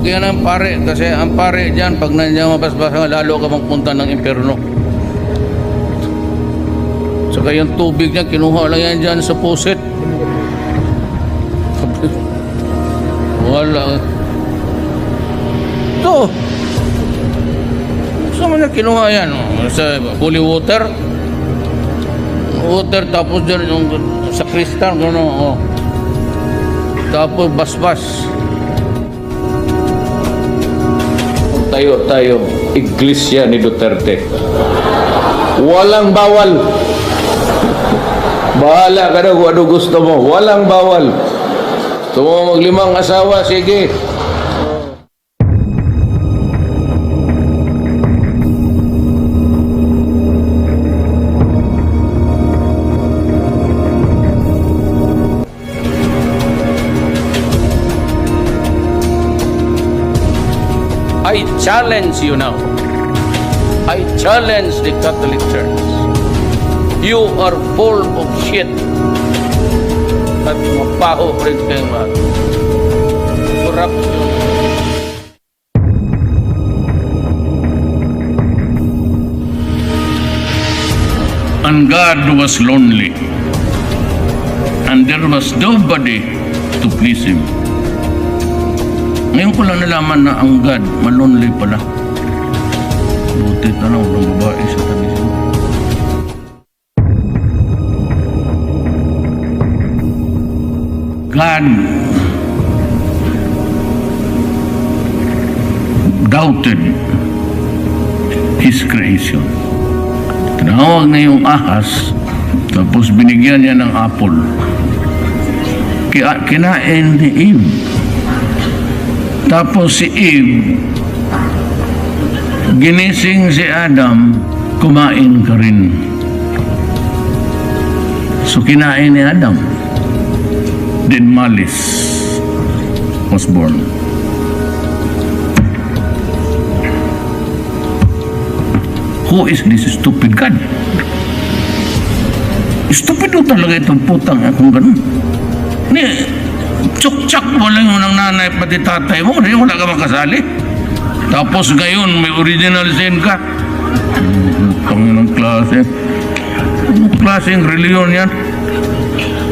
yan ang pare. Kasi ang pare dyan, pag nandiyan mabasbasan, lalo ka magpunta ng impyerno. Saka yung tubig niya, kinuha lang yan dyan sa pusit. Wala. Ito. Saan mo niya kinuha yan? Sa holy water? Water, tapos dyan yung sa kristal, gano'n. Oh. Tapos basbas. Tayo, Iglesia ni Duterte. Walang bawal. Bahala ka na kung ano gusto mo. Walang bawal. Gusto mo maglimang asawa, sige. I challenge you now. I challenge the Catholic Church. You are full of shit. At mapaho rin kayong mga corruption. And God was lonely. And there was nobody to please Him. Ngayon ko lang nalaman na ang God, malonely pala. Buti na lang ng babae sa tabi siya. God doubted His creation. Tinawag na yung ahas, tapos binigyan niya ng apple. Kinain ni Eve. Tapos si Eve, ginising si Adam, kumain ka rin. So kinain ni Adam. Then malice was born. Who is this stupid God? Stupid o talaga itong putang akong ganun. Tsak-tsak mo lang yung ng nanay pati tatay mo, wala ka makasali. Tapos ngayon may original sin ka. Panginang klase. Anong klaseng reliyon yan?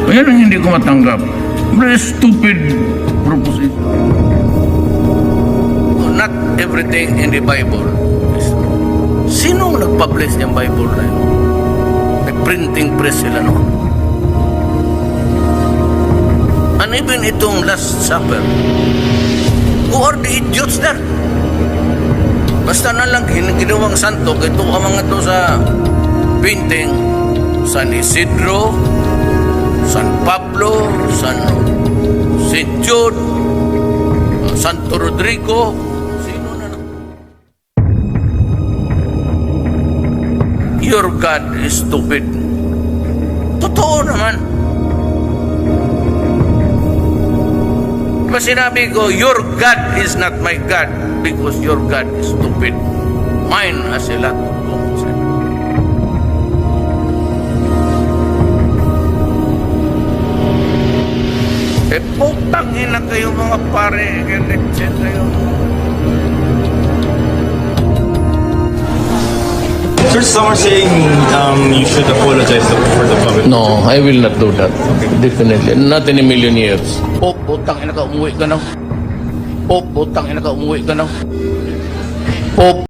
Ayan ang hindi ko matanggap. Very stupid proposition. Not everything in the Bible is true. Sino nag-publish yung Bible na yun? Nag-printing press sila, no? And even itong Last Supper, who are the idiots there? Basta na lang ginawang santo, ito ang mga to sa painting, San Isidro, San Pablo, St. Jude, Santo Rodrigo, sino na lang? Your God is stupid. Totoo naman. Diba sinabi ko, your God is not my God because your God is stupid. Mine has a lot of common sense. Putang ina kayo mga pare, election kayo. Sir, some are saying you should apologize for the public. No, I will not do that. Okay. Definitely. Not in a million years. Putang ina ka, umuwi ka na. Putang ina ka, umuwi ka na.